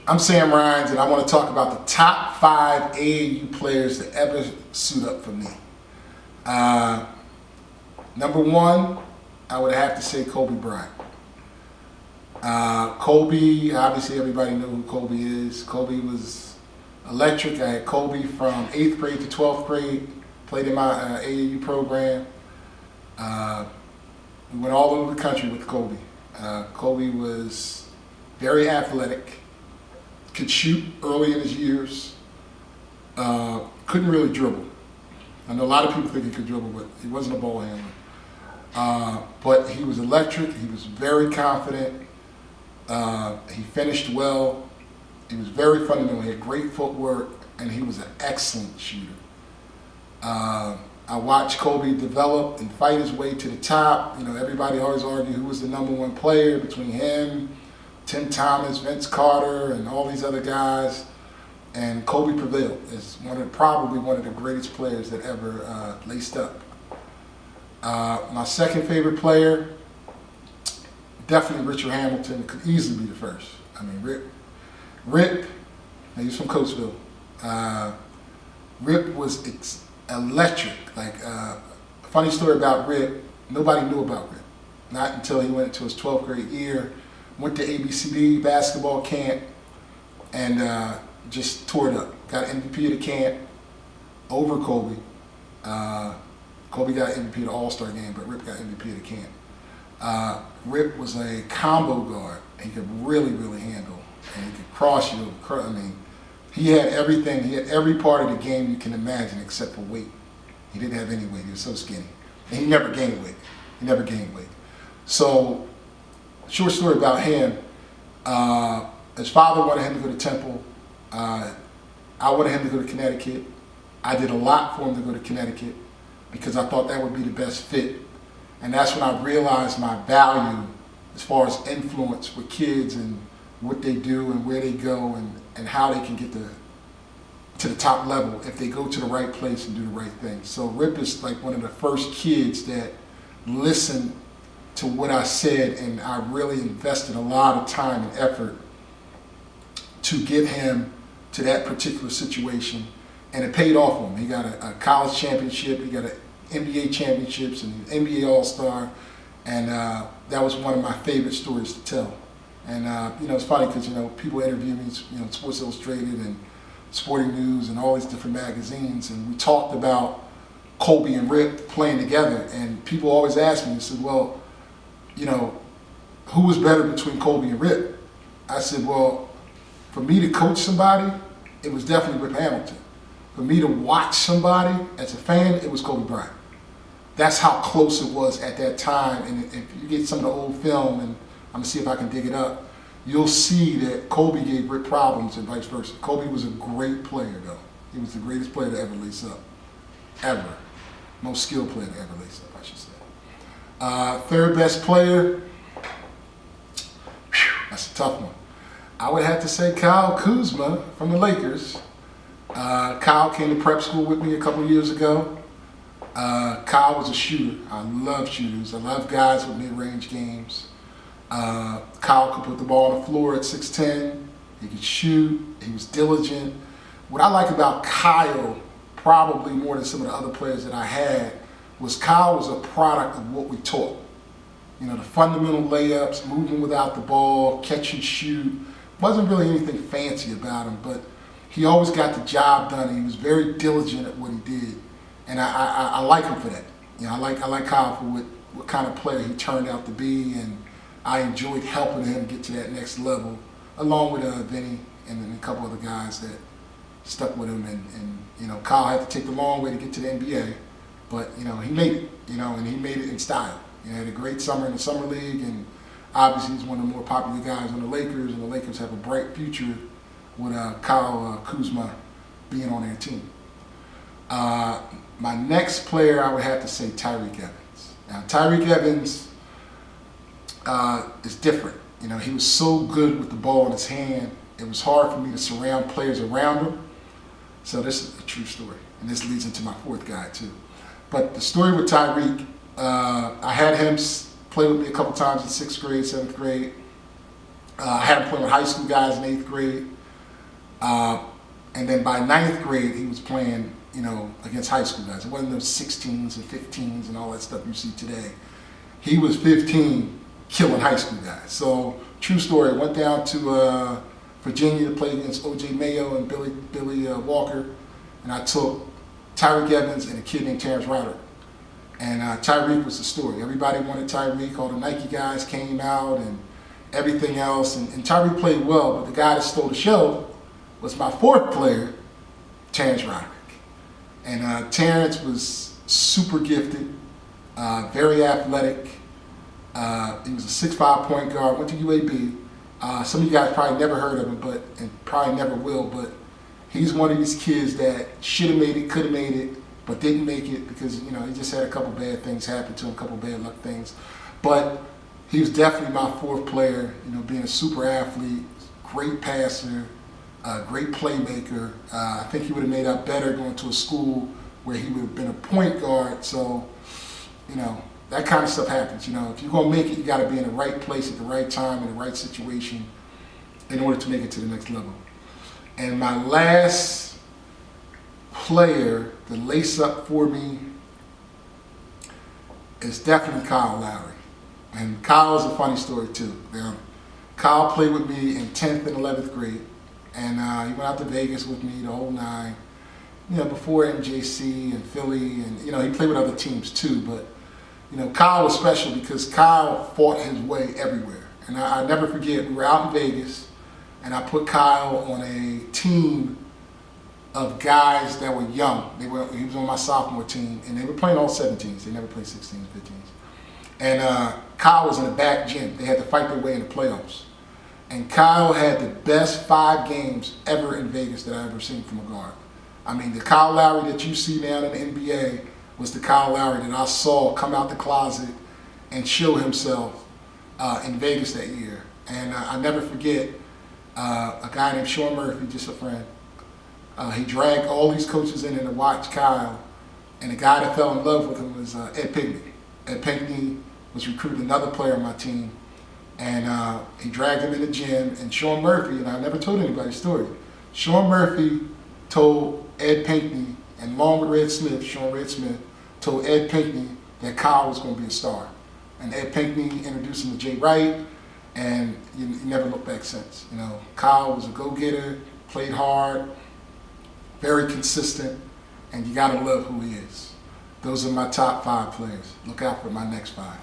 I'm Sam Rines, and I want to talk about the top 5 AAU players that ever suit up for me. Number 1, I would have to say Kobe Bryant. Kobe, obviously everybody knew who Kobe is. Kobe was electric. I had Kobe from 8th grade to 12th grade, played in my AAU program. We went all over the country with Kobe. Kobe was very athletic, could shoot early in his years, couldn't really dribble. I know a lot of people think he could dribble, but he wasn't a ball handler. But he was electric, he was very confident, he finished well, he was very fundamental, he had great footwork, and he was an excellent shooter. I watched Kobe develop and fight his way to the top. You know, everybody always argued who was the #1 player between him, Tim Thomas, Vince Carter, and all these other guys. And Kobe prevailed as probably one of the greatest players that ever laced up. My second favorite player, definitely Richard Hamilton. Could easily be the first. I mean, Rip, he's from Coatesville. Rip was electric. Like, funny story about Rip, nobody knew about Rip. Not until he went into his 12th grade year, went to ABCD basketball camp, and just tore it up. Got MVP of the camp over Kobe. Kobe got MVP of the All-Star game, but Rip got MVP of the camp. Rip was a combo guard. He could really, really handle, and he could cross you. I mean, he had everything. He had every part of the game you can imagine except for weight. He didn't have any weight. He was so skinny. And he never gained weight. He never gained weight. So, short story about him. His father wanted him to go to Temple. I wanted him to go to Connecticut. I did a lot for him to go to Connecticut because I thought that would be the best fit. And that's when I realized my value as far as influence with kids and what they do and where they go and how they can get to the top level if they go to the right place and do the right thing. So Rip is like one of the first kids that listened to what I said, and I really invested a lot of time and effort to get him to that particular situation, and it paid off for him. He got a college championship, he got an NBA championships, and an NBA All-Star, and that was one of my favorite stories to tell. And you know, it's funny because people interview me, Sports Illustrated and Sporting News and all these different magazines, and we talked about Kobe and Rip playing together, and people always ask me, they said, well, who was better between Kobe and Rip? I said, well, for me to coach somebody, it was definitely Rip Hamilton. For me to watch somebody as a fan, it was Kobe Bryant. That's how close it was at that time. And if you get some of the old film, and I'm gonna see if I can dig it up, you'll see that Kobe gave Rip problems and vice versa. Kobe was a great player, though. He was the greatest player to ever lace up, ever. Most skilled player to ever lace up, I should say. Third best player, that's a tough one. I would have to say Kyle Koosman from the Lakers. Kyle came to prep school with me a couple years ago. Kyle was a shooter. I love shooters. I love guys with mid-range games. Kyle could put the ball on the floor at 6'10". He could shoot. He was diligent. What I like about Kyle, probably more than some of the other players that I had, was Kyle was a product of what we taught. The fundamental layups, moving without the ball, catch and shoot. Wasn't really anything fancy about him, but he always got the job done, and he was very diligent at what he did. And I like him for that. I like Kyle for what kind of player he turned out to be, and I enjoyed helping him get to that next level, along with Vinny and a couple other guys that stuck with him. And Kyle had to take the long way to get to the NBA, but he made it. And he made it in style. He had a great summer in the summer league, and obviously he's one of the more popular guys on the Lakers, and the Lakers have a bright future with Kyle Koosman being on their team. My next player, I would have to say Tyreke Evans. Now, Tyreke Evans is different. He was so good with the ball in his hand, it was hard for me to surround players around him. So this is a true story, and this leads into my fourth guy too. But the story with Tyreke, I had him play with me a couple times in 6th grade, 7th grade. I had him playing with high school guys in 8th grade. And then by 9th grade, he was playing, against high school guys. It wasn't those 16s and 15s and all that stuff you see today. He was 15 killing high school guys. So, true story, I went down to Virginia to play against O.J. Mayo and Billy Walker. And I took Tyreke Evans and a kid named Terrence Roderick. And Tyreke was the story. Everybody wanted Tyreke. All the Nike guys came out and everything else. And Tyreke played well, but the guy that stole the show was my 4th player, Terrence Roderick. And Terrence was super gifted, very athletic. He was a 6'5" point guard, went to UAB. Some of you guys probably never heard of him, and probably never will, but he's one of these kids that should have made it, could have made it, but didn't make it because, he just had a couple bad things happen to him, a couple bad luck things. But he was definitely my 4th player, being a super athlete, great passer, great playmaker. I think he would have made out better going to a school where he would have been a point guard. So, that kind of stuff happens. If you're going to make it, you got to be in the right place at the right time, in the right situation in order to make it to the next level. And my last player to lace up for me is definitely Kyle Lowry. And Kyle's a funny story too. Kyle played with me in 10th and 11th grade. And he went out to Vegas with me the whole 9. Before MJC and Philly, and he played with other teams too. But Kyle was special because Kyle fought his way everywhere. And I never forget, we were out in Vegas, and I put Kyle on a team of guys that were young. He was on my sophomore team, and they were playing all 17s. They never played 16s, 15s. And Kyle was in the back gym. They had to fight their way in the playoffs. And Kyle had the best 5 games ever in Vegas that I ever seen from a guard. I mean, the Kyle Lowry that you see now in the NBA was the Kyle Lowry that I saw come out the closet and show himself in Vegas that year. And I never forget a guy named Sean Murphy, just a friend. He dragged all these coaches in to watch Kyle, and the guy that fell in love with him was Ed Pinckney. Ed Pinckney was recruiting another player on my team. And he dragged him in the gym, and Sean Murphy, and I never told anybody the story, Sean Murphy told Ed Pinckney, and along with Red Smith, Sean Red Smith, told Ed Pinckney that Kyle was going to be a star. And Ed Pinckney introduced him to Jay Wright, and you never looked back since. Kyle was a go-getter, played hard, very consistent, and you got to love who he is. Those are my top 5 players. Look out for my next 5.